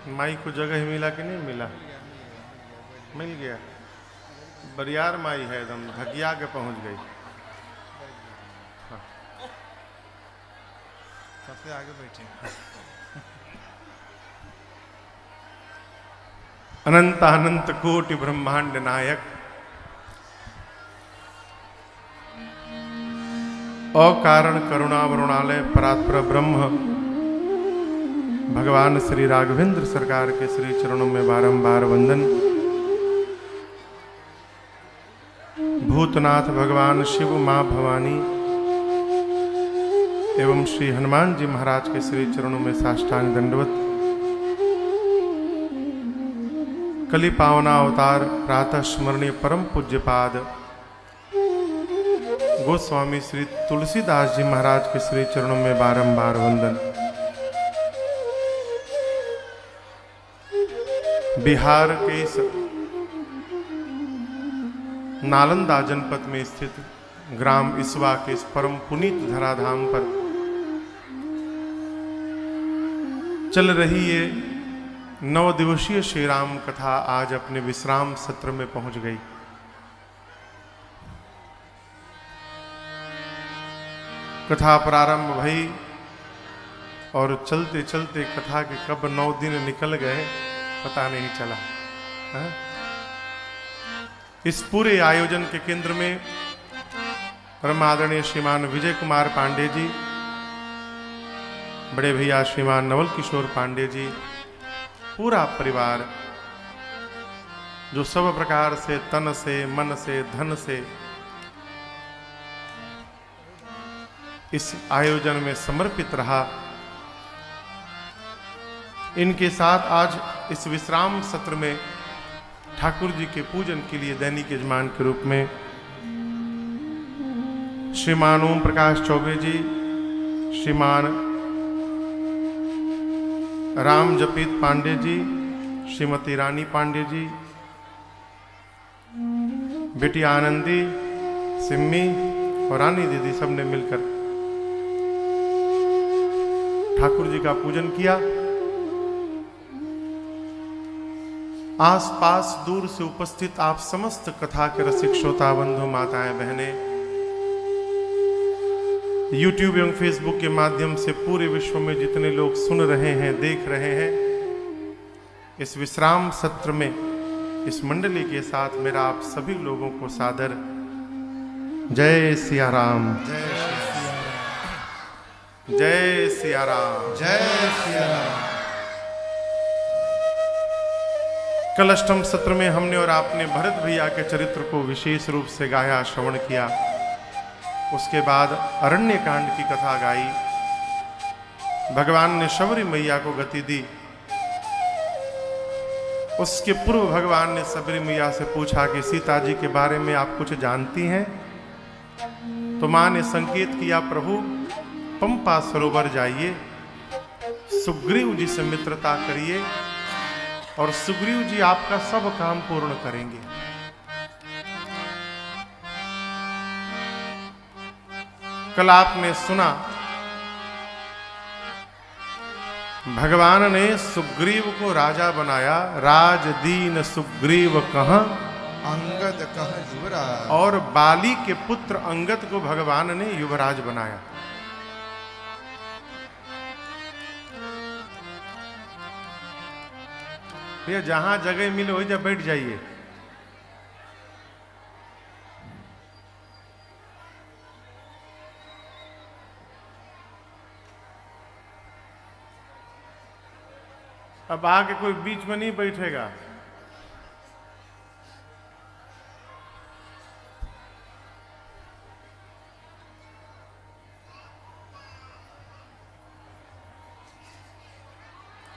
माई को जगह मिला कि नहीं मिला? मिल गया। बरियार माई है, एकदम धकिया के पहुंच गई। हाँ। सबसे आगे बैठे। अनंत अनंत कोटि ब्रह्मांड नायक, अकारण करुणावरुणालय परात्पर ब्रह्म भगवान श्री राघवेंद्र सरकार के श्री चरणों में बारंबार वंदन। भूतनाथ भगवान शिव, मां भवानी एवं श्री हनुमान जी महाराज के श्री चरणों में साष्टांग दंडवत। कलि पावना अवतार प्रातः स्मरणीय परम पूज्य पाद गोस्वामी श्री तुलसीदास जी महाराज के श्री चरणों में बारंबार वंदन। बिहार के इस नालंदा जनपद में स्थित ग्राम इसवा के इस परम पुनीत धराधाम पर चल रही ये 9 दिवसीय श्री राम कथा आज अपने विश्राम सत्र में पहुंच गई। कथा प्रारंभ भई और चलते चलते कथा के कब 9 दिन निकल गए पता नहीं चला। है? इस पूरे आयोजन के केंद्र में परम आदरणीय श्रीमान विजय कुमार पांडे जी, बड़े भैया श्रीमान नवल किशोर पांडे जी, पूरा परिवार जो सब प्रकार से तन से मन से धन से इस आयोजन में समर्पित रहा। इनके साथ आज इस विश्राम सत्र में ठाकुर जी के पूजन के लिए दैनिक यजमान के रूप में श्रीमान ओम प्रकाश चौबे जी, श्रीमान राम जपित पांडे जी, श्रीमती रानी पांडे जी, बेटी आनंदी, सिम्मी और रानी दीदी सबने मिलकर ठाकुर जी का पूजन किया। आसपास दूर से उपस्थित आप समस्त कथा के रसिक श्रोता बंधु माताएं बहनें, YouTube एवं फेसबुक के माध्यम से पूरे विश्व में जितने लोग सुन रहे हैं, देख रहे हैं, इस विश्राम सत्र में इस मंडली के साथ मेरा आप सभी लोगों को सादर जय सिया राम, जय सिया राम, जय सिया राम। कल अष्टम सत्र में हमने और आपने भरत भैया के चरित्र को विशेष रूप से गाया, श्रवण किया। उसके बाद अरण्य कांड की कथा गाई। भगवान ने शबरी मैया को गति दी। उसके पूर्व भगवान ने शबरी मैया से पूछा कि सीता जी के बारे में आप कुछ जानती हैं? तो मां ने संकेत किया, प्रभु पंपा सरोवर जाइए, सुग्रीव जी से मित्रता करिए और सुग्रीव जी आपका सब काम पूर्ण करेंगे। कल आपने सुना भगवान ने सुग्रीव को राजा बनाया। राज दीन सुग्रीव कहाँ, अंगद कह युवराज। और बाली के पुत्र अंगद को भगवान ने युवराज बनाया। भैया जहां जगह मिले वही जब बैठ जाइए। अब आके कोई बीच में नहीं बैठेगा।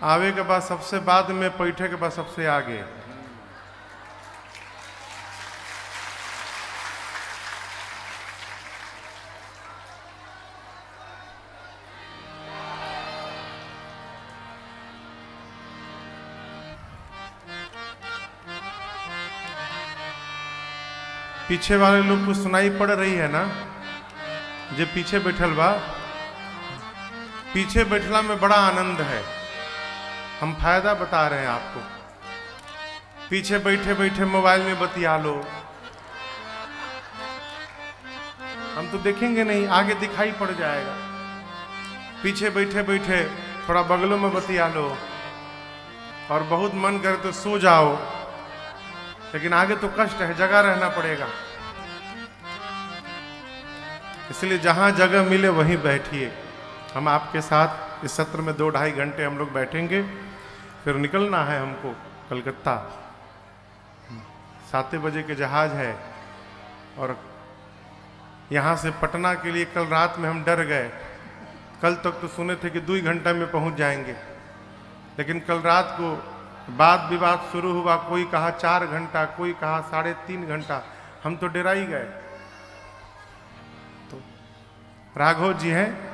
आवे के बाद सबसे बाद में, बैठे के बाद सबसे आगे। पीछे वाले लोग को सुनाई पड़ रही है ना? जो पीछे बैठल बा, पीछे बैठला में बड़ा आनंद है। हम फायदा बता रहे हैं आपको। पीछे बैठे बैठे मोबाइल में बतिया लो, हम तो देखेंगे नहीं, आगे दिखाई पड़ जाएगा। पीछे बैठे बैठे थोड़ा बगलों में बतिया लो, और बहुत मन करे तो सो जाओ, लेकिन आगे तो कष्ट है, जगह रहना पड़ेगा। इसलिए जहां जगह मिले वहीं बैठिए। हम आपके साथ इस सत्र में 2-2.5 घंटे हम लोग बैठेंगे, फिर निकलना है हमको कलकत्ता। 7 बजे के जहाज है, और यहाँ से पटना के लिए कल रात में हम डर गए। कल तक तो सुने थे कि 2 घंटा में पहुँच जाएंगे, लेकिन कल रात को वाद विवाद शुरू हुआ। कोई कहा 4 घंटा, कोई कहा 3.5 घंटा। हम तो डरा ही गए। तो राघव जी हैं,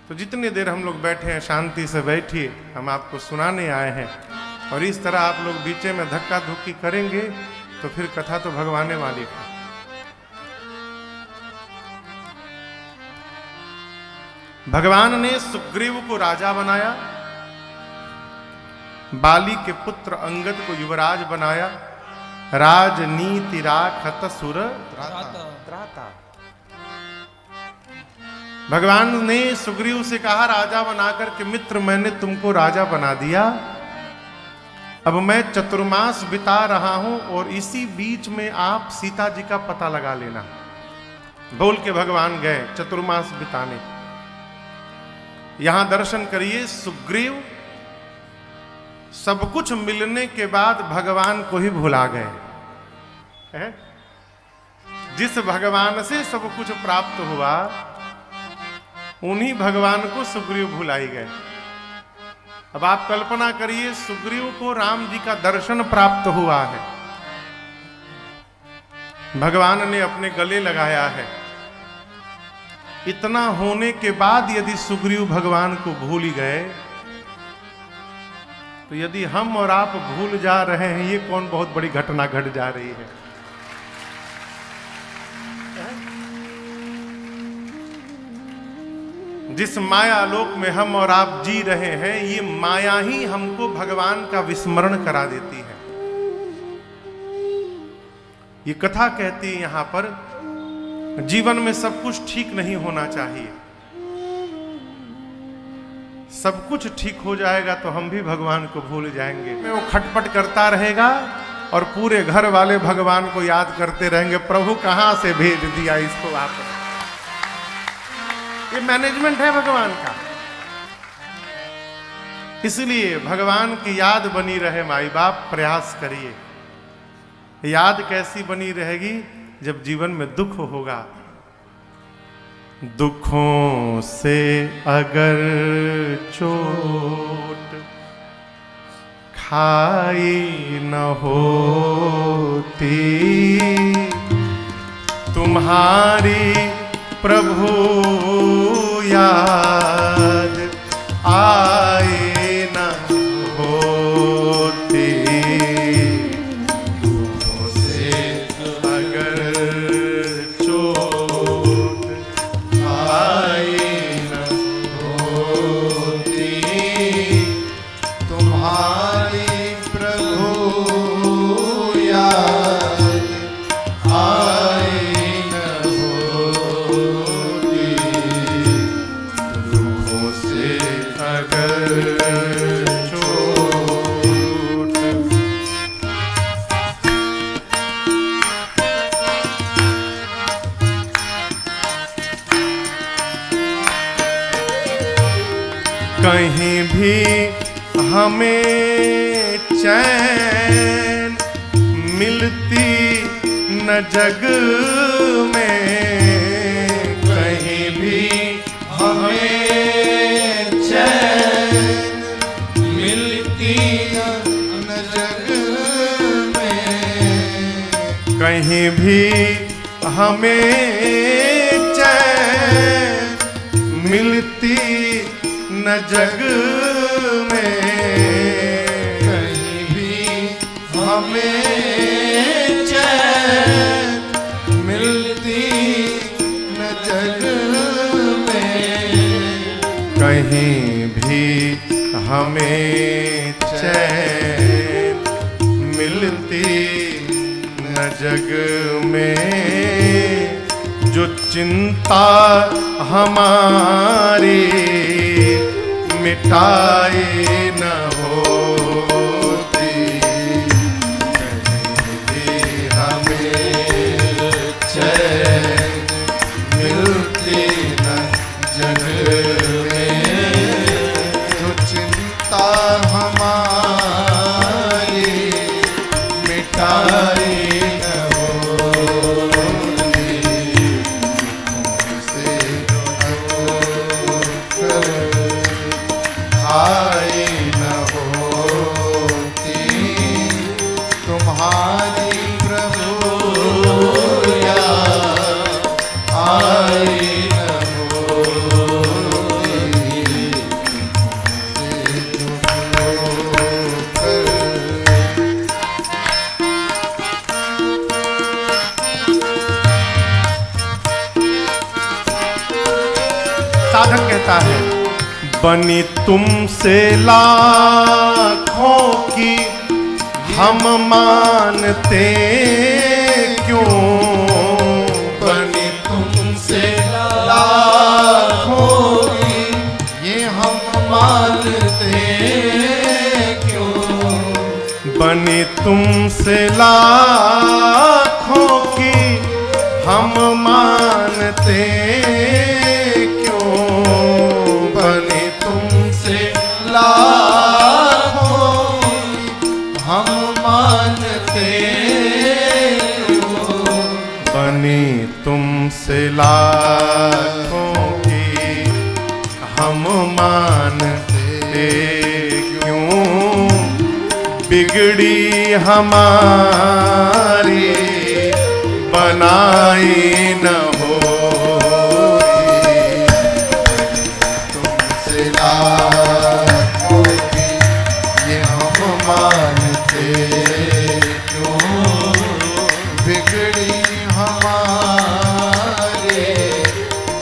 तो जितनी देर हम लोग बैठे हैं शांति से बैठिए, हम आपको सुनाने आए हैं। और इस तरह आप लोग बीचे में धक्का धुक्की करेंगे तो फिर कथा तो भगवाने वाली है। भगवान ने सुग्रीव को राजा बनाया, बाली के पुत्र अंगद को युवराज बनाया। राजनीति राखत सुर त्राता। भगवान ने सुग्रीव से कहा राजा बनाकर के, मित्र मैंने तुमको राजा बना दिया, अब मैं चतुर्मास बिता रहा हूं, और इसी बीच में आप सीता जी का पता लगा लेना। बोल के भगवान गए चतुर्मास बिताने। यहां दर्शन करिए, सुग्रीव सब कुछ मिलने के बाद भगवान को ही भुला गए। जिस भगवान से सब कुछ प्राप्त हुआ, उन्हीं भगवान को सुग्रीव भुलाई गए। अब आप कल्पना करिए, सुग्रीव को राम जी का दर्शन प्राप्त हुआ है, भगवान ने अपने गले लगाया है। इतना होने के बाद यदि सुग्रीव भगवान को भूल ही गए, तो यदि हम और आप भूल जा रहे हैं, ये कौन बहुत बड़ी घटना घट जा रही है। जिस माया लोक में हम और आप जी रहे हैं, ये माया ही हमको भगवान का विस्मरण करा देती है। ये कथा कहती है यहां पर, जीवन में सब कुछ ठीक नहीं होना चाहिए। सब कुछ ठीक हो जाएगा तो हम भी भगवान को भूल जाएंगे। वो खटपट करता रहेगा और पूरे घर वाले भगवान को याद करते रहेंगे, प्रभु कहां से भेज दिया इसको आपने। ये मैनेजमेंट है भगवान का। इसलिए भगवान की याद बनी रहे, माई बाप प्रयास करिए। याद कैसी बनी रहेगी? जब जीवन में दुख होगा। दुखों से अगर चोट खाई न होती, तुम्हारी प्रभु याद आए न होती। दुखों से अगर चोट आए न होती, तुम्हारी प्रभु याद आए न होती। दुखों से अगर चोट कहीं भी हमें चैन मिलती न जग में, कहीं भी हमें चैन मिलती न जग में। कहीं भी हमें चैन मिलती न जग में, कहीं भी हमें चैन मिलती न जग में। कहीं भी हमें चैन मिलती न जग में, जो चिंता हमारी मिटाए न होती, कहीं हमें चैन मिलती न जग में, जो चिंता हमारी मिटाई न होती, तुमसे होकर हाय न होती, तुम्हारी प्रभु याद आई न होती, साधक कहता है, बनी तुमसे लाखों की हम मानते क्यों, बनी तुमसे लाखों की ये हम मानते क्यों, बनी तुमसे लाखों की हम मानते क्यों, बनी तुमसे लाखों हम मानते क्यों, बनी तुमसे लाखों की हम मानते क्यों, बिगड़ी हमारी बनाई न होती, तुमसे लाखों की ये हम मानते क्यों, बिगड़ी हमारे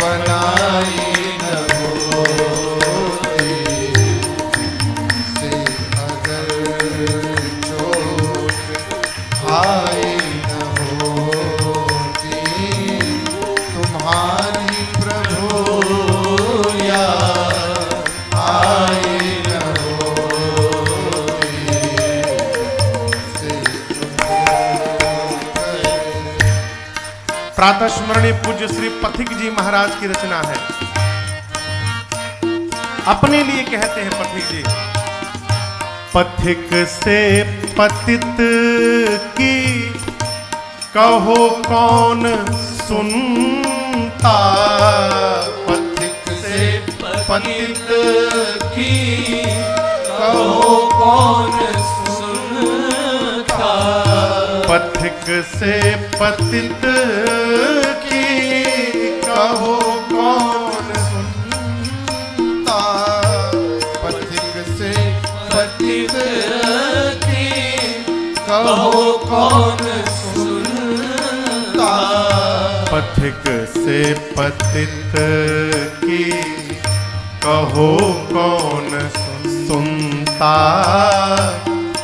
बनाई न होती, तुमसे अगर चोट आई न होती, तुम्हारी प्रभु याद आई न होती, तुमसे प्रातः स्मरणीय पूज्य श्री पथिक जी महाराज की रचना है। अपने लिए कहते हैं पथिक जी, पथिक से पतित की कहो कौन सुनता, पथिक से पतित की कहो कौन सुनता, पथिक से पतित की कहो कौन सुनता, पथिक से पतित की कहो कौन सुनता, पथिक से पतित की कहो कौन सुनता,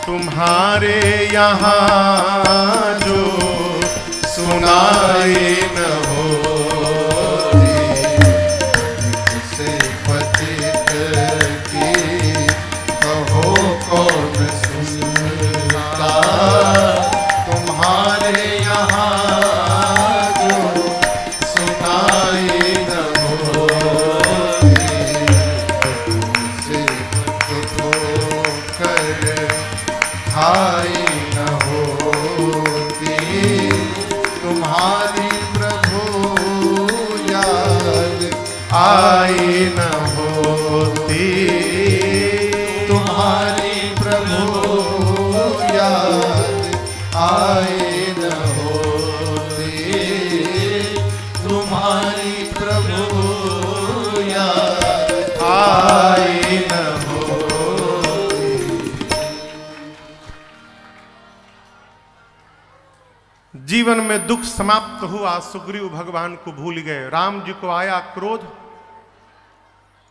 तुम्हारे यहाँ जो सुनाई न होती, से पतित की कहो कौन सुनता, तुम्हारे यहाँ जो सुनाई न होती, तुमसे होकर हाय न होती, तुम्हारी प्रभु याद आई न होती, तुम्हारी प्रभु याद आए न होती, तुम्हारी प्रभु याद आई न होती। जीवन में दुख समाप्त हुआ, सुग्रीव भगवान को भूल गए। राम जी को आया क्रोध,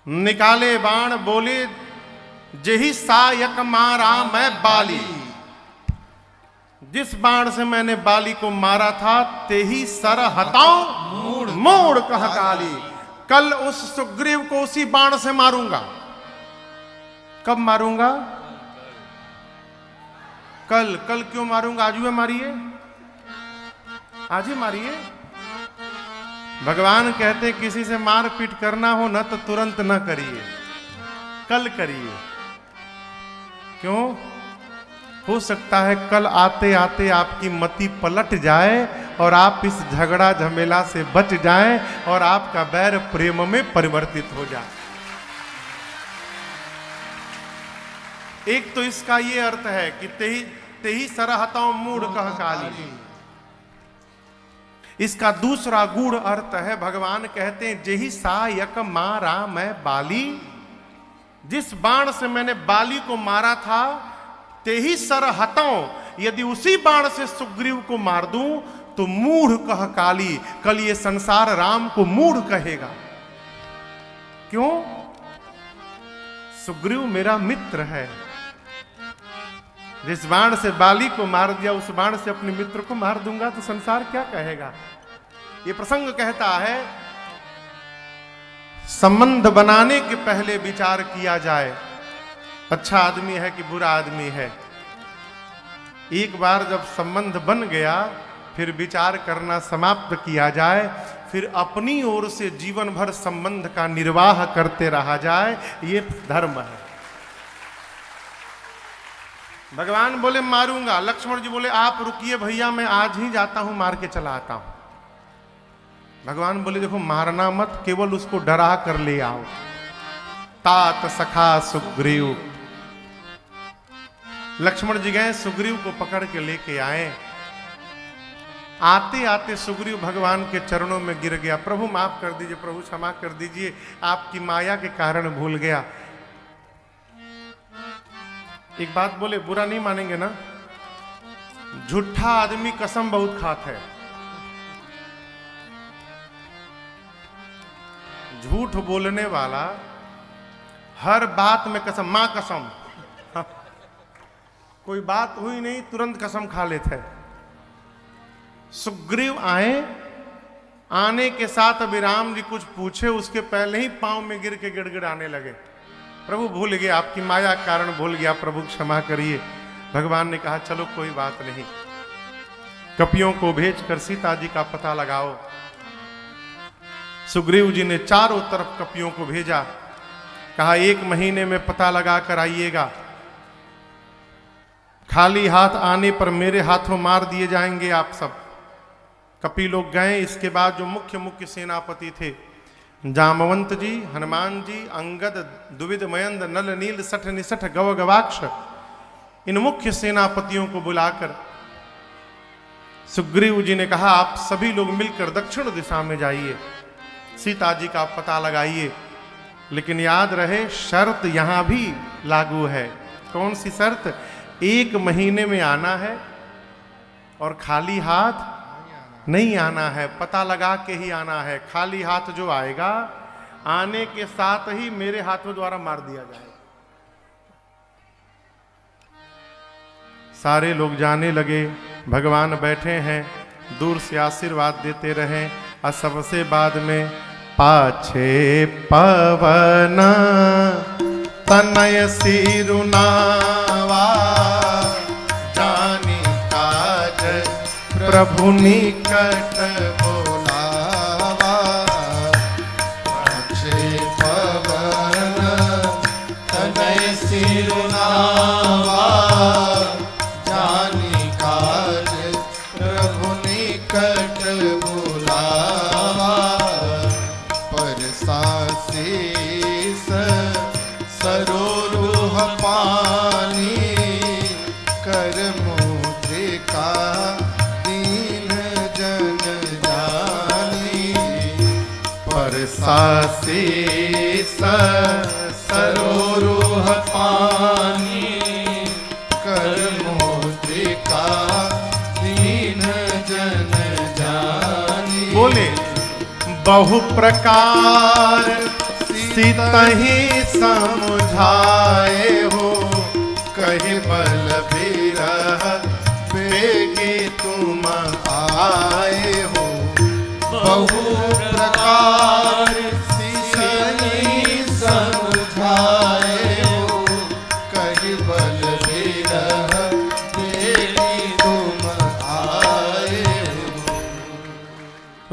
निकाले बाण, बोले जेहि सायक मारा मैं बाली, जिस बाण से मैंने बाली को मारा था तेही सर हटाऊं मोड़ कह काली। कल उस सुग्रीव को उसी बाण से मारूंगा। कब मारूंगा? कल। कल क्यों मारूंगा? आज में मारिए, आज ही मारिए। भगवान कहते किसी से मारपीट करना हो ना तो तुरंत ना करिए, कल करिए। क्यों? हो सकता है कल आते आते आपकी मति पलट जाए और आप इस झगड़ा झमेला से बच जाएं और आपका बैर प्रेम में परिवर्तित हो जाए। एक तो इसका ये अर्थ है कि तेही सरहताओं मूड कह काली। इसका दूसरा गूढ़ अर्थ है, भगवान कहते हैं जेहि सायक मारा मैं बाली, जिस बाण से मैंने बाली को मारा था तेही सर हटाऊं, यदि उसी बाण से सुग्रीव को मार दूं तो मूढ़ कह काली। कल ये संसार राम को मूढ़ कहेगा। क्यों? सुग्रीव मेरा मित्र है। जिस बाण से बाली को मार दिया उस बाण से अपने मित्र को मार दूंगा तो संसार क्या कहेगा? ये प्रसंग कहता है संबंध बनाने के पहले विचार किया जाए, अच्छा आदमी है कि बुरा आदमी है। एक बार जब संबंध बन गया फिर विचार करना समाप्त किया जाए, फिर अपनी ओर से जीवन भर संबंध का निर्वाह करते रहा जाए, ये धर्म है। भगवान बोले मारूंगा, लक्ष्मण जी बोले आप रुकिए भैया मैं आज ही जाता हूं, मार के चला आता हूं। भगवान बोले देखो मारना मत, केवल उसको डरा कर ले आओ। तात सखा सुग्रीव। लक्ष्मण जी गए, सुग्रीव को पकड़ के लेके आए। आते आते सुग्रीव भगवान के चरणों में गिर गया। प्रभु माफ कर दीजिए, प्रभु क्षमा कर दीजिए, आपकी माया के कारण भूल गया। एक बात बोले, बुरा नहीं मानेंगे ना? झूठा आदमी कसम बहुत खाता है। झूठ बोलने वाला हर बात में कसम, मां कसम, कोई बात हुई नहीं तुरंत कसम खा लेते हैं। सुग्रीव आए, आने के साथ अभी राम जी कुछ पूछे उसके पहले ही पांव में गिर के गिड़गिड़ाने लगे। प्रभु भूल गए, आपकी माया के कारण भूल गया, प्रभु क्षमा करिए। भगवान ने कहा चलो कोई बात नहीं, कपियों को भेजकर सीता जी का पता लगाओ। सुग्रीव जी ने चारों तरफ कपियों को भेजा, कहा 1 महीने में पता लगा कर आइएगा, खाली हाथ आने पर मेरे हाथों मार दिए जाएंगे आप सब। कपि लोग गए। इसके बाद जो मुख्य सेनापति थे, जामवंत जी, हनुमान जी, अंगद, दुविध, मयंद, नल, नील, सठ, निसठ, गव, गवाक्ष, इन मुख्य सेनापतियों को बुलाकर सुग्रीव जी ने कहा आप सभी लोग मिलकर दक्षिण दिशा में जाइए, सीता जी का पता लगाइए। लेकिन याद रहे शर्त यहां भी लागू है। कौन सी शर्त? 1 महीने में आना है और खाली हाथ नहीं आना है, पता लगा के ही आना है। खाली हाथ जो आएगा आने के साथ ही मेरे हाथों द्वारा मार दिया जाएगा। सारे लोग जाने लगे। भगवान बैठे हैं, दूर से आशीर्वाद देते रहे और सबसे बाद में पाछे पवन तनय सिरुनावा, जानी काज प्रभु निकट बोलावा। पाछे पवन तनय सिरुनावा, जानी काज प्रभु निकट बोलावा। परसा शेष सरोरुह पानी, कर मुद्रिका दीन जन जानी। परसा शेष सरोरुह पानी, कर मुद्रिका दीन जन जानी। बोले बहु प्रकार सितहि समझाए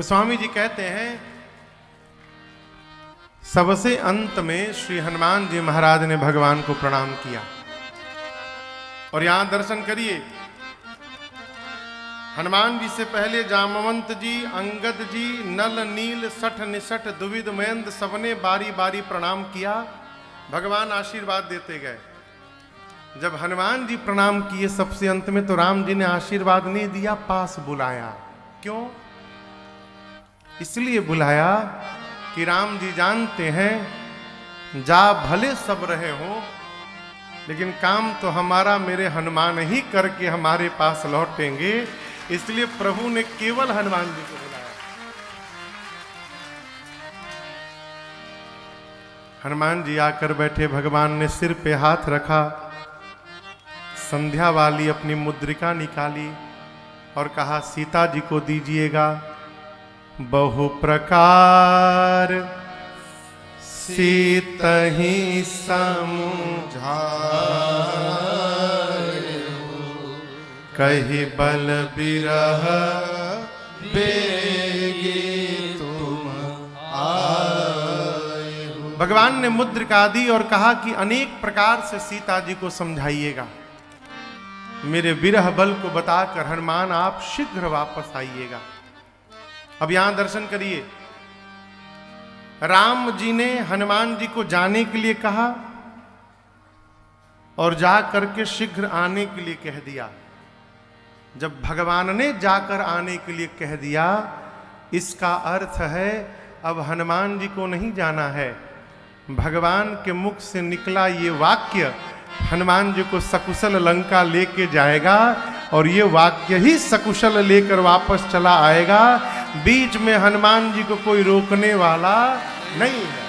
स्वामी जी कहते हैं सबसे अंत में श्री हनुमान जी महाराज ने भगवान को प्रणाम किया। और यहां दर्शन करिए, हनुमान जी से पहले जामवंत जी, अंगद जी, नल नील सठ निसठ दुविध मयंद सबने बारी बारी प्रणाम किया। भगवान आशीर्वाद देते गए। जब हनुमान जी प्रणाम किए सबसे अंत में, तो राम जी ने आशीर्वाद नहीं दिया, पास बुलाया। क्यों? इसलिए बुलाया कि राम जी जानते हैं जा भले सब रहे हो, लेकिन काम तो हमारा मेरे हनुमान ही करके हमारे पास लौटेंगे। इसलिए प्रभु ने केवल हनुमान जी को बुलाया। हनुमान जी आकर बैठे, भगवान ने सिर पे हाथ रखा, संध्या वाली अपनी मुद्रिका निकाली और कहा सीता जी को दीजिएगा। बहु प्रकार सीतहि समझाए कहि बल बिरह बेगी तुम आए हो। भगवान ने मुद्रिका दी और कहा कि अनेक प्रकार से सीता जी को समझाइएगा, मेरे विरह बल को बताकर हनुमान आप शीघ्र वापस आइएगा। अब यहां दर्शन करिए, राम जी ने हनुमान जी को जाने के लिए कहा और जा करके शीघ्र आने के लिए कह दिया। जब भगवान ने जाकर आने के लिए कह दिया, इसका अर्थ है अब हनुमान जी को नहीं जाना है। भगवान के मुख से निकला ये वाक्य हनुमान जी को सकुशल लंका लेके जाएगा और ये वाक्य ही सकुशल लेकर वापस चला आएगा। बीच में हनुमान जी को कोई रोकने वाला नहीं है।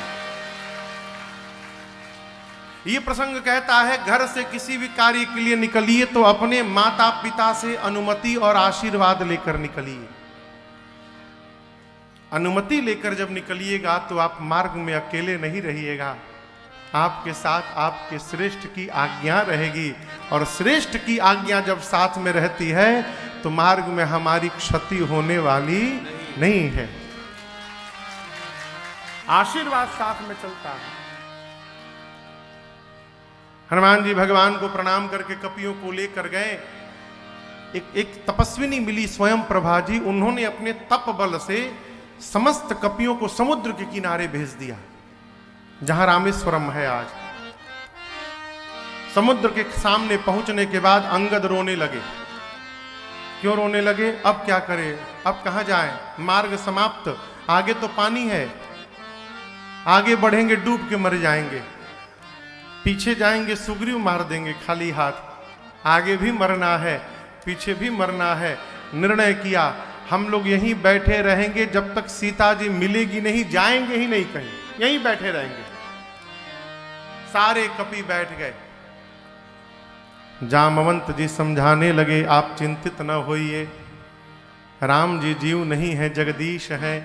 ये प्रसंग कहता है घर से किसी भी कार्य के लिए निकलिए तो अपने माता पिता से अनुमति और आशीर्वाद लेकर निकलिए। अनुमति लेकर जब निकलिएगा तो आप मार्ग में अकेले नहीं रहिएगा, आपके साथ आपके श्रेष्ठ की आज्ञा रहेगी। और श्रेष्ठ की आज्ञा जब साथ में रहती है तो मार्ग में हमारी क्षति होने वाली नहीं है। आशीर्वाद साथ में चलता है। हनुमान जी भगवान को प्रणाम करके कपियों को लेकर गए। एक तपस्विनी मिली स्वयं प्रभा जी, उन्होंने अपने तप बल से समस्त कपियों को समुद्र के किनारे भेज दिया, जहां रामेश्वरम है आज। समुद्र के सामने पहुंचने के बाद अंगद रोने लगे। क्यों रोने लगे? अब क्या करें, अब कहां जाएं, मार्ग समाप्त, आगे तो पानी है, आगे बढ़ेंगे डूब के मर जाएंगे, पीछे जाएंगे सुग्रीव मार देंगे खाली हाथ, आगे भी मरना है पीछे भी मरना है। निर्णय किया हम लोग यहीं बैठे रहेंगे जब तक सीता जी मिलेगी नहीं, जाएंगे ही नहीं कहीं, यहीं बैठे रहेंगे। सारे कपि बैठ गए। जामवंत जी समझाने लगे आप चिंतित न होइए, राम जी जीव नहीं है, जगदीश है,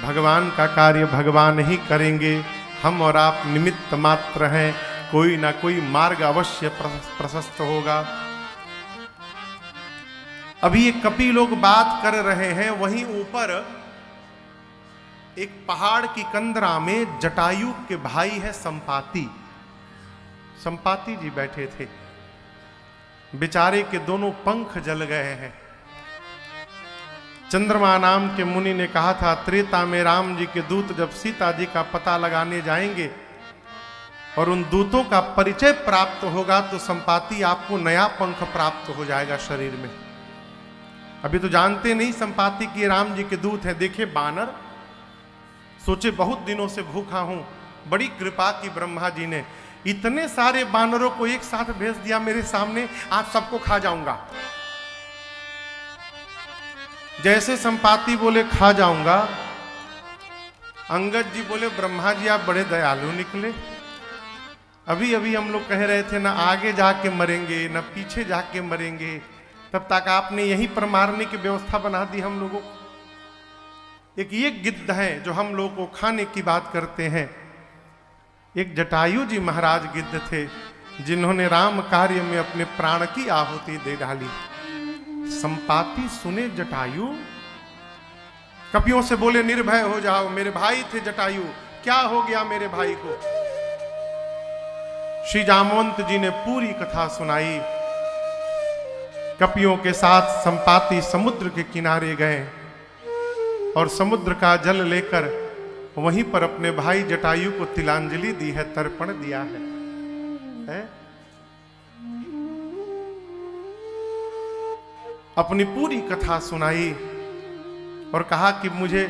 भगवान का कार्य भगवान ही करेंगे, हम और आप निमित्त मात्र हैं, कोई ना कोई मार्ग अवश्य प्रशस्त होगा। अभी ये कपि लोग बात कर रहे हैं, वहीं ऊपर एक पहाड़ की कंदरा में जटायु के भाई है संपाति। संपाति जी बैठे थे, बेचारे के दोनों पंख जल गए हैं। चंद्रमा नाम के मुनि ने कहा था त्रेता में राम जी के दूत जब सीता जी का पता लगाने जाएंगे और उन दूतों का परिचय प्राप्त होगा तो संपाति आपको नया पंख प्राप्त हो जाएगा शरीर में। अभी तो जानते नहीं संपाति कि राम जी के दूत है। देखे बानर, सोचे बहुत दिनों से भूखा हूं, बड़ी कृपा की ब्रह्मा जी ने, इतने सारे बानरों को एक साथ भेज दिया मेरे सामने, आज सबको खा जाऊंगा। जैसे संपाति बोले खा जाऊंगा, अंगद जी बोले ब्रह्मा जी आप बड़े दयालु निकले। अभी अभी हम लोग कह रहे थे ना आगे जाके मरेंगे ना पीछे जाके मरेंगे, तब तक आपने यहीं पर मारने की व्यवस्था बना दी हम लोगों को। एक ये गिद्ध है जो हम लोगों को खाने की बात करते हैं। एक जटायु जी महाराज गिद्ध थे जिन्होंने राम कार्य में अपने प्राण की आहुति दे डाली। संपाति सुने जटायु, कपियों से बोले निर्भय हो जाओ, मेरे भाई थे जटायु, क्या हो गया मेरे भाई को। श्री जामवंत जी ने पूरी कथा सुनाई। कपियों के साथ संपाति समुद्र के किनारे गए और समुद्र का जल लेकर वहीं पर अपने भाई जटायु को तिलांजलि दी है, तर्पण दिया है? अपनी पूरी कथा सुनाई और कहा कि मुझे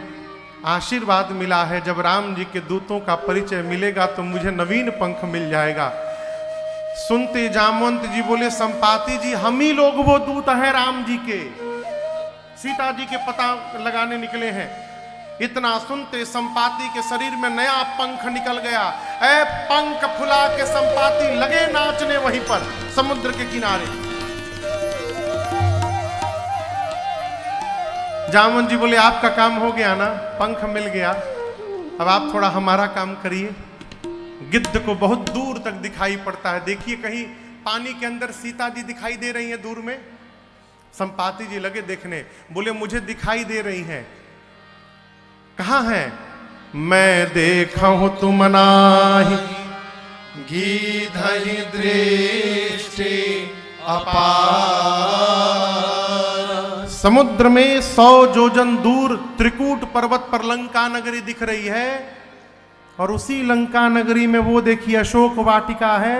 आशीर्वाद मिला है, जब राम जी के दूतों का परिचय मिलेगा तो मुझे नवीन पंख मिल जाएगा। सुनते जामवंत जी बोले संपाति जी, हम ही लोग वो दूत हैं राम जी के, सीता जी के पता लगाने निकले हैं। इतना सुनते संपाति के शरीर में नया पंख निकल गया। ऐ पंख फुला के संपाति लगे नाचने वहीं पर समुद्र के किनारे। जामवंत जी बोले आपका काम हो गया ना, पंख मिल गया, अब आप थोड़ा हमारा काम करिए। गिद्ध को बहुत दूर तक दिखाई पड़ता है, देखिए कहीं पानी के अंदर सीता जी दिखाई दे रही हैं दूर में। संपाति जी लगे देखने, बोले मुझे दिखाई दे रही हैं। कहाँ हैं? मैं देखा हूं तुम नाही गीधहि दृष्टि अपार। समुद्र में 100 योजन दूर त्रिकूट पर्वत पर लंका नगरी दिख रही है और उसी लंका नगरी में वो देखिए अशोक वाटिका है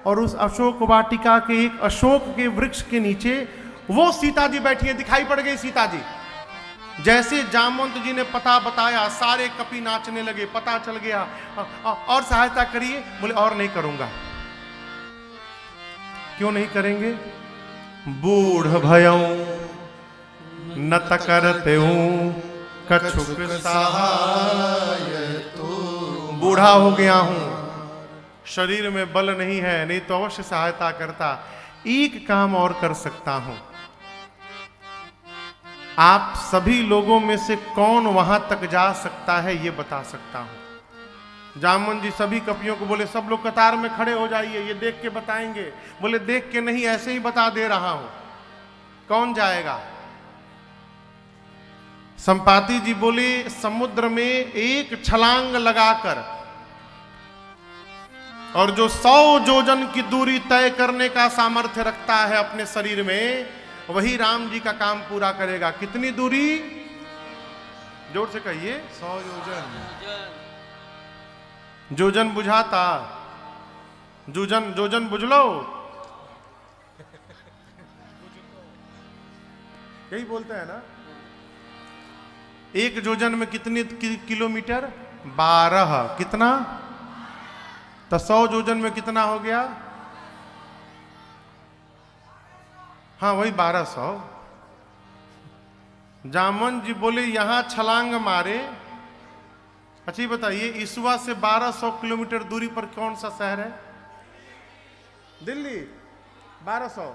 और उस अशोक वाटिका के एक अशोक के वृक्ष के नीचे वो सीता जी बैठी है। दिखाई पड़ गई सीता जी। जैसे जामवंत जी ने पता बताया सारे कपि नाचने लगे, पता चल गया। और सहायता करिए। बोले और नहीं करूंगा। क्यों नहीं करेंगे? बूढ़ भयऊ न करते हूं कछुक सहाय तो। बूढ़ा हो गया हूं, शरीर में बल नहीं है, नहीं तो अवश्य सहायता करता। एक काम और कर सकता हूं, आप सभी लोगों में से कौन वहां तक जा सकता है ये बता सकता हूं। जामवंत जी सभी कपियों को बोले सब लोग कतार में खड़े हो जाइए, ये देख के बताएंगे। बोले देख के नहीं, ऐसे ही बता दे रहा हूं। कौन जाएगा? संपाति जी बोले समुद्र में एक छलांग लगाकर और जो 100 योजन की दूरी तय करने का सामर्थ्य रखता है अपने शरीर में, वही राम जी का काम पूरा करेगा। कितनी दूरी? जोर से कहिए। 100 योजन। जोजन बुझाता? जोजन बुझ लो, यही बोलते हैं ना। एक योजन में कितने किलोमीटर? 12। कितना? तो 100 योजन में कितना हो गया? हाँ वही 1200। जामवंत जी बोले यहां छलांग मारे। अच्छी बताइए, इसवा से 1200 किलोमीटर दूरी पर कौन सा शहर है? दिल्ली। 1200,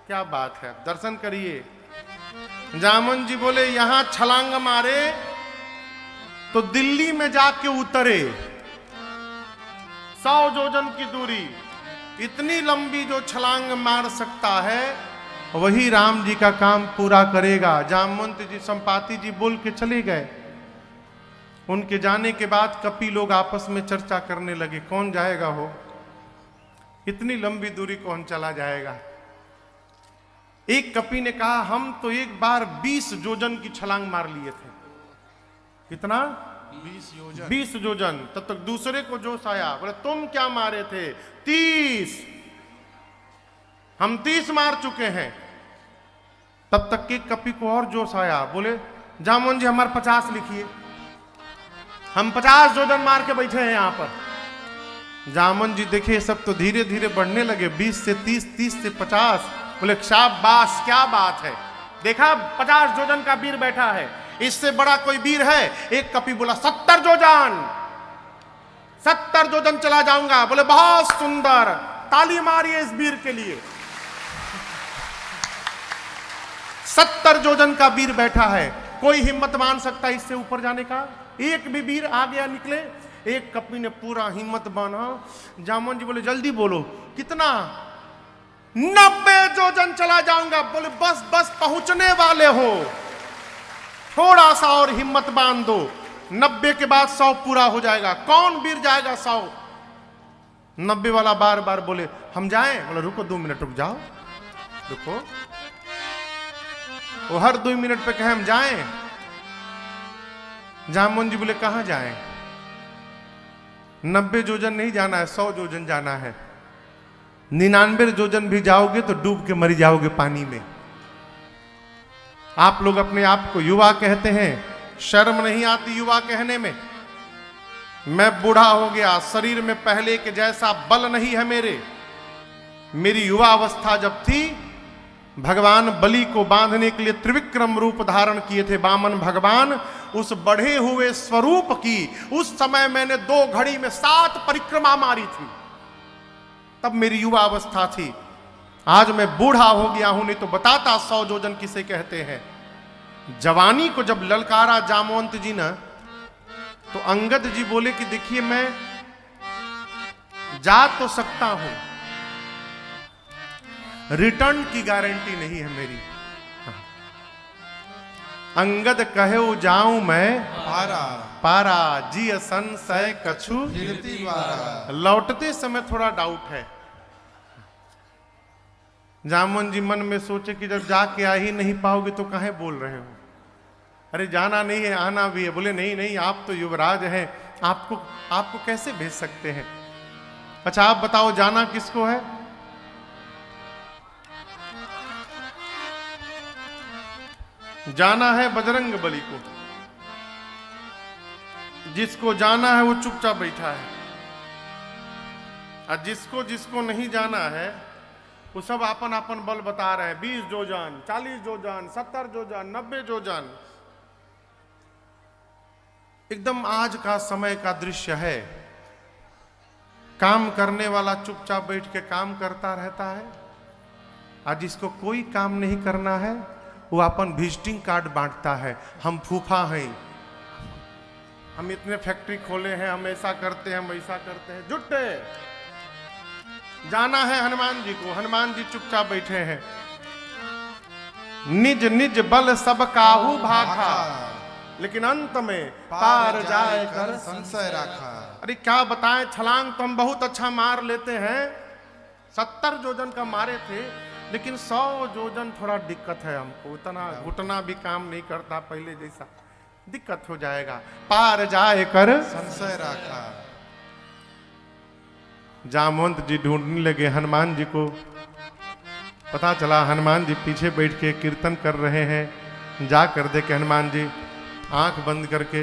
क्या बात है। दर्शन करिए। जामवंत जी बोले यहां छलांग मारे तो दिल्ली में जाके उतरे। 100 योजन की दूरी, इतनी लंबी जो छलांग मार सकता है वही राम जी का काम पूरा करेगा। जामवंत जी संपाति जी बोल के चले गए। उनके जाने के बाद कपि लोग आपस में चर्चा करने लगे कौन जाएगा हो, इतनी लंबी दूरी कौन चला जाएगा। एक कपि ने कहा हम तो एक बार 20 योजन की छलांग मार लिए थे। कितना? 20 योजन। 20 योजन। तब तक दूसरे को जोश आया, बोले तुम क्या मारे थे? 30। हम 30 मार चुके हैं। तब तक के कपि को और जोश आया, बोले जामवंत जी हमारे 50 लिखिए, हम 50 योजन मार के बैठे हैं यहां पर। जामवंत जी देखे सब तो धीरे धीरे बढ़ने लगे, 20 से 30, 30 से 50। बोले शाबाश, क्या बात है, देखा 50 योजन का वीर बैठा है, इससे बड़ा कोई वीर है? एक कपि बोला 70 योजन, 70 योजन चला जाऊंगा। बोले बहुत सुंदर, ताली मारिए इस वीर के लिए। 70 योजन का वीर बैठा है, कोई हिम्मत मान सकता है इससे ऊपर जाने का? एक भी वीर आ गया निकले। एक कपि ने पूरा हिम्मत बांधा। जामवंत जी बोले जल्दी बोलो कितना? 90 योजन चला जाऊंगा। बोले बस बस पहुंचने वाले हो। थोड़ा सा और हिम्मत बांध दो, 90 के बाद 100 पूरा हो जाएगा। कौन गिर जाएगा 100? 90 वाला बार बार बोले हम जाएं, बोले रुको 2 मिनट रुक जाओ, रुको। वो हर 2 मिनट पे कहे हम जाएं। जामुन जी बोले कहां जाएं? 90 जोजन नहीं जाना है, 100 जोजन जाना है। 99 जोजन भी जाओगे तो डूब के मर जाओगे पानी में। आप लोग अपने आप को युवा कहते हैं, शर्म नहीं आती युवा कहने में? मैं बूढ़ा हो गया, शरीर में पहले के जैसा बल नहीं है मेरी युवा अवस्था जब थी, भगवान बलि को बांधने के लिए त्रिविक्रम रूप धारण किए थे वामन भगवान। उस बढ़े हुए स्वरूप की उस समय मैंने 2 घड़ी में 7 परिक्रमा मारी थी, तब मेरी युवा अवस्था थी। आज मैं बूढ़ा हो गया हूं, नहीं तो बताता 100 जोजन किसे कहते हैं। जवानी को जब ललकारा जामवंत जी ने, तो अंगद जी बोले कि देखिए मैं जा तो सकता हूं, रिटर्न की गारंटी नहीं है मेरी। अंगद कहे जाऊं मैं पारा जी संशय कछु लौटते समय थोड़ा डाउट है। जामुन जी मन में सोचे कि जब जाके आ ही नहीं पाओगे तो काहे बोल रहे हो? अरे जाना नहीं है, आना भी है। बोले नहीं नहीं, आप तो युवराज हैं, आपको कैसे भेज सकते हैं? अच्छा आप बताओ जाना किसको है? जाना है बजरंग बली को। जिसको जाना है वो चुपचाप बैठा है, और जिसको जिसको नहीं जाना है वो सब अपन अपन बल बता रहे हैं। 20 जोजन, 40 जोजन, 70 जोजन, 90 जोजन। एकदम आज का समय का दृश्य है। काम करने वाला चुपचाप बैठ के काम करता रहता है, और जिसको कोई काम नहीं करना है वो अपन विजिटिंग कार्ड बांटता है। हम फूफा हैं, हम इतने फैक्ट्री खोले हैं, हम ऐसा करते हैं, हम ऐसा करते हैं। जुटे जाना है हनुमान जी को, हनुमान जी चुपचाप बैठे हैं। निज निज बल सब काहू भाखा, लेकिन अंत में पार जाए कर संशय रखा। अरे क्या बताएं, छलांग तो हम बहुत अच्छा मार लेते हैं, 70 जोजन का मारे थे, लेकिन 100 जोजन थोड़ा दिक्कत है हमको। उतना घुटना भी काम नहीं करता पहले जैसा, दिक्कत हो जाएगा। पार जाए कर संशय रखा। जामवंत जी ढूंढने लगे हनुमान जी को। पता चला हनुमान जी पीछे बैठ के कीर्तन कर रहे हैं। जा कर देखे हनुमान जी आंख बंद करके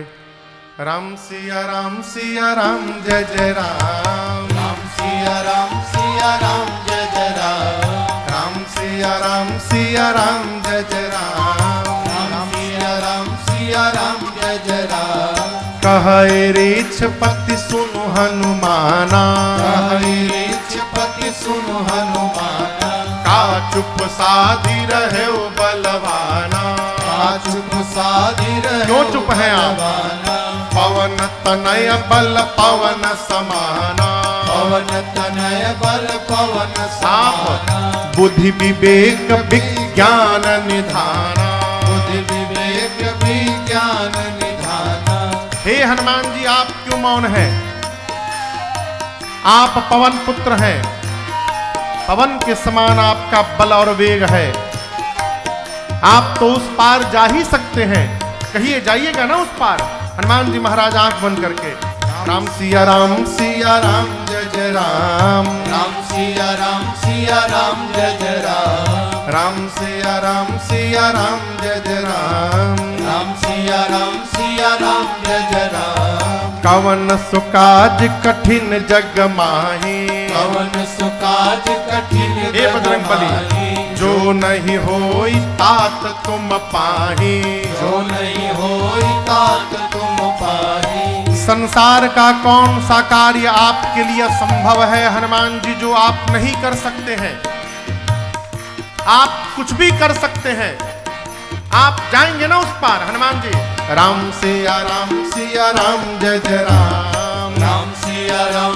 राम सिया राम जय जय राम, राम सिया राम जय जय राम, राम सिया राम जय जय राम, राम सिया राम जय जय राम। कहे रीछ पति सुनु हनुमाना, कहे रीछ पति सुनु हनुमाना, का चुप साधी रहे ओ बलवाना, का चुप साधी रहे। क्यों चुप हैं आप? पवन तनय बल पवन समाना, पवन तनय बल पवन समाना, बुद्धि विवेक विज्ञान निधाना, बुद्धि विवेक विज्ञान निधाना। हे हनुमान जी आप क्यों मौन हैं? आप पवन पुत्र हैं, पवन के समान आपका बल और वेग है। आप तो उस पार जा ही सकते हैं, कहिए जाइएगा ना उस पार। हनुमान जी महाराज आंख बंद करके राम सिया राम जय जय राम, राम सिया राम जय जय राम, राम सिया राम जय जय राम, राम सिया राम जय जय राम। कवन सुकाज कठिन जग माही, कवन सुकाज कठिन हे बजरंग बली, जो नहीं होई तात तुम पाही, जो नहीं होई तात तुम पाही। संसार का कौन सा कार्य आपके लिए संभव है हनुमान जी जो आप नहीं कर सकते हैं? आप कुछ भी कर सकते हैं, आप जाएंगे ना उस पार हनुमान जी। राम सिया राम जय जय राम, राम सिया राम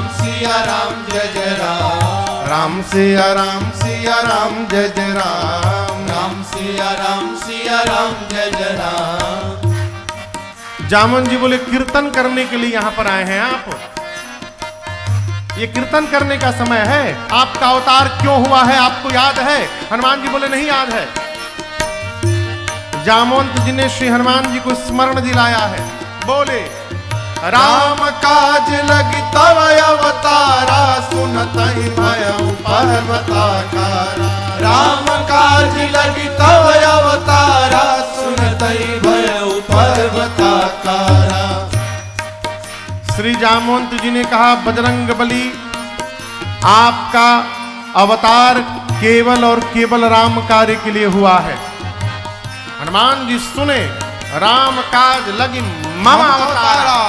जय जय राम, राम सिया राम जय जय राम, राम सिया राम जय जय राम। जामुन जी बोले कीर्तन करने के लिए यहां पर आए हैं आप? ये कीर्तन करने का समय है। आपका अवतार क्यों हुआ है आपको याद है? हनुमान जी बोले नहीं याद है। जामवंत जी ने श्री हनुमान जी को स्मरण दिलाया है। बोले राम काज लगी तव अवतारा, सुनतहि भयउ पर्वताकारा। राम काज लगी तव अवतारा, सुनतहि भयउ पर्वताकारा। श्री जामवंत जी ने कहा बजरंग बली, आपका अवतार केवल और केवल राम कार्य के लिए हुआ है। हनुमान जी सुने, राम काज लगी मम अवतारा।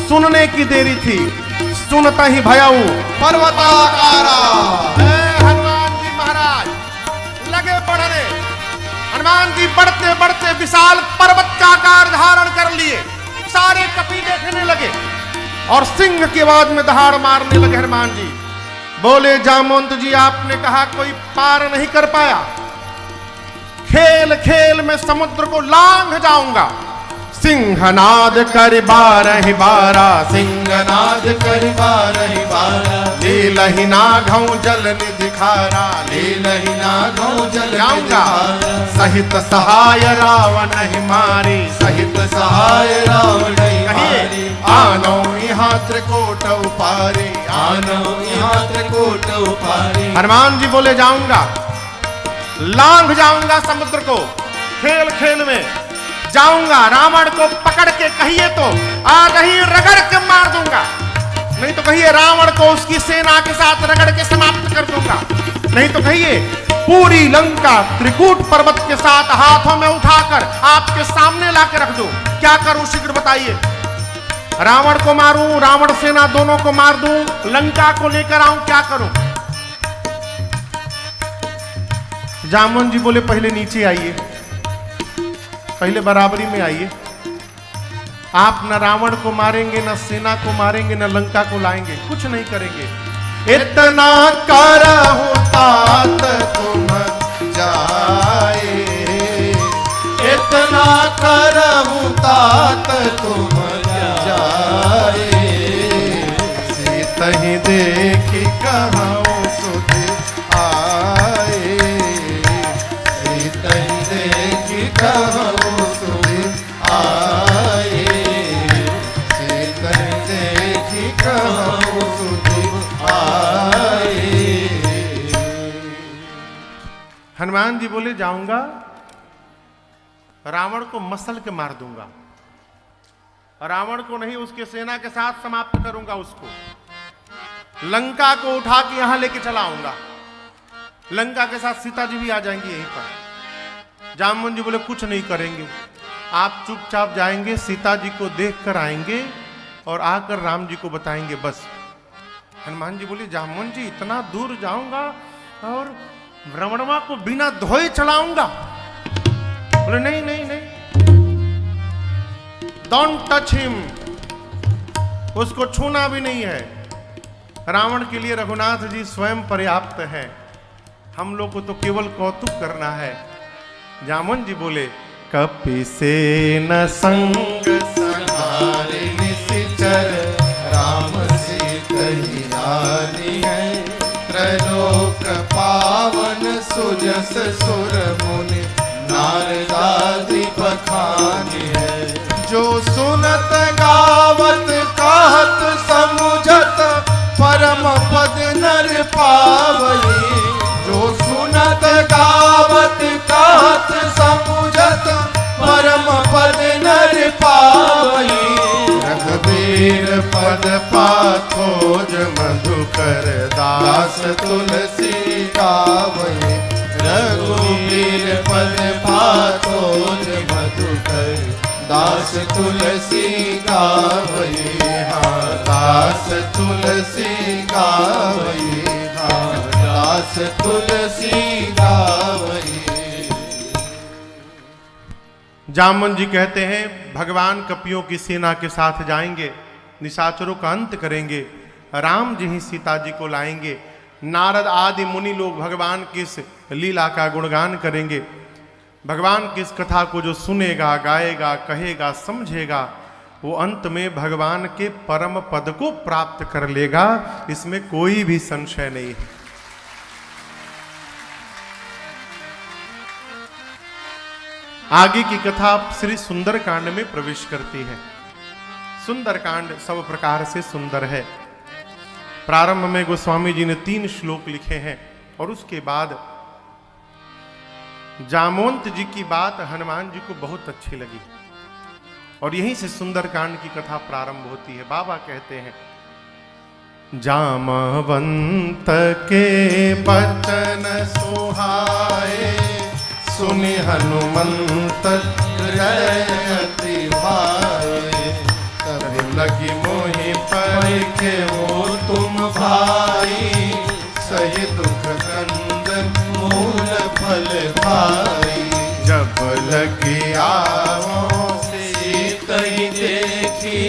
सुनने की देरी थी, सुनता ही भयउ पर्वताकारा। हनुमान जी महाराज लगे बढ़ने। हनुमान जी बढ़ते बढ़ते विशाल पर्वत का आकार धारण कर लिए। सारे कपी देखने लगे और सिंह की आवाज में दहाड़ मारने लगे। हनुमान जी बोले जामवंत जी, आपने कहा कोई पार नहीं कर पाया, खेल खेल में समुद्र को लांघ जाऊंगा। सिंहनाद कर बारहि बारा, सिंहनाद कर बारहि बारा। लीलहि नाघौ जल निधि खारा। लीलहि नाघौ जल जाऊंगा सहित सहाय रावण ही मारी। सहित सहाय रावण कहिए आनो यहाँ त्रिकोट उपारे। आनो यहाँ त्रिकोट उपारे। हनुमान जी बोले जाऊंगा, लांघ जाऊंगा समुद्र को, खेल खेल में जाऊंगा। रावण को पकड़ के कहिए तो आज ही रगड़ के मार दूंगा, नहीं तो कहिए रावण को उसकी सेना के साथ रगड़ के समाप्त कर दूंगा, नहीं तो कहिए पूरी लंका त्रिकूट पर्वत के साथ हाथों में उठाकर आपके सामने लाके रख दूं। क्या करूं शीघ्र बताइए? रावण को मारूं, रावण सेना दोनों को मार दूं, लंका को लेकर आऊं, क्या करूं? जामुन जी बोले पहले नीचे आइए, पहले बराबरी में आइए। आप न रावण को मारेंगे, न सेना को मारेंगे, न लंका को लाएंगे, कुछ नहीं करेंगे। इतना करहु तात तुम जाए। इतना करहु तात तुम जाए। सीतहि देखी कहूँ सुध आए। सीतहि देखी कहूँ सुध आए। सीतहि देखी कहूँ सुध आए। हनुमान जी बोले जाऊंगा, रावण को मसल के मार दूंगा। रावण को नहीं, उसके सेना के साथ समाप्त करूंगा उसको। लंका को उठा के यहां लेके चला आऊंगा। लंका के साथ सीता जी भी आ जाएंगी यहीं पर। जामुन जी बोले कुछ नहीं करेंगे, आप चुपचाप जाएंगे, सीता जी को देख कर आएंगे और आकर राम जी को बताएंगे, बस। हनुमान जी बोले जामुन जी इतना दूर जाऊंगा और रावणवा को बिना धोए चलाऊंगा? बोले नहीं नहीं नहीं, डोंट टच हिम, उसको छूना भी नहीं है। रावण के लिए रघुनाथ जी स्वयं पर्याप्त हैं, हम लोग को तो केवल कौतुक करना है। जामुन जी बोले कपि से न संग संहारे निशिचर। राम सीतहि आनी है। त्रैलोक पावन सुजस सुर मुनि। नारदादि बखानी है। जो सुनत गावत कहत समुझत परम पद नर पावई। जो सुनत गावत कहत समुझत परम पद नर पावई। रघुबीर पद पाखोज मधुकर दास तुलसी गावई। रघुबीर पद पाखोज मधुकर दास तुलसी गावई। हाँ दास तुलसी गावई। हाँ दास तुलसी गावई। जामुन जी कहते हैं भगवान कपियों की सेना के साथ जाएंगे, निशाचरों का अंत करेंगे, राम जी ही सीता जी को लाएंगे। नारद आदि मुनि लोग भगवान की इस लीला का गुणगान करेंगे। भगवान की इस कथा को जो सुनेगा, गाएगा, कहेगा, समझेगा, वो अंत में भगवान के परम पद को प्राप्त कर लेगा, इसमें कोई भी संशय नहीं है। आगे की कथा श्री सुंदरकांड में प्रवेश करती है। सुंदरकांड सब प्रकार से सुंदर है। प्रारंभ में गोस्वामी जी ने 3 श्लोक लिखे हैं और उसके बाद जामवंत जी की बात हनुमान जी को बहुत अच्छी लगी और यहीं से सुंदरकांड की कथा प्रारंभ होती है। बाबा कहते हैं, जामवंत के बचन सुहाए, सुनि हनुमंत हृदय भाए, तब लगी मोहि परिखे वो तुम भाई, सही दुख कंद मूल फल खाई। जब लगी आवों सीत ही देखी,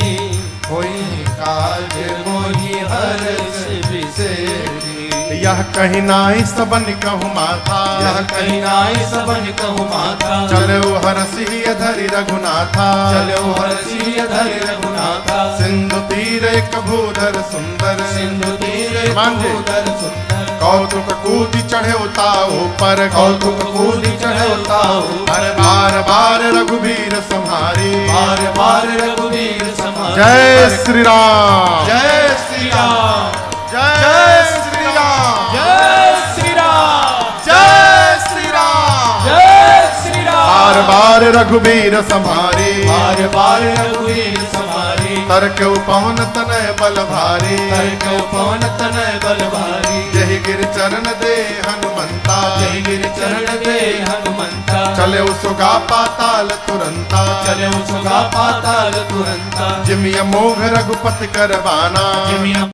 होई काज मोहि हर्ष विशेषी। यह कहीं नाई सबन कहूँ माथा, यह कहीं नाई सबन कहूँ माथा, चलो हरसी धरि रघुनाथा, चलो हरसी धरि रघुनाथा। सिंधु तीर एक भूधर सुंदर, सिंधु तीर एक मांझे। भूधर सुंदर। कौतुक कूदि चढ़े उताऊ पर, कौतुक कूदि चढ़े उताऊ, हर बार बार रघुबीर सम्हारी। बार बार रघुवीर समारे। जय श्री राम, जय श्री राम, जय श्री राम, जय श्री राम, जय श्री राम। जय श्री राम। बार बार रघुबीर सम्हारी, बार बार रघुवीर समारे। तर्क पवन तनय बल भारी, तर्क पवन तनय बल भारी। जय गिर चरण दे हनुमंता, जय गिर चरण दे हनुमंता। चले सुगा पाताल तुरंता, चले सुगा पाताल तुरंता। जिमिय मोघ रघुपति करवाना, जिमिया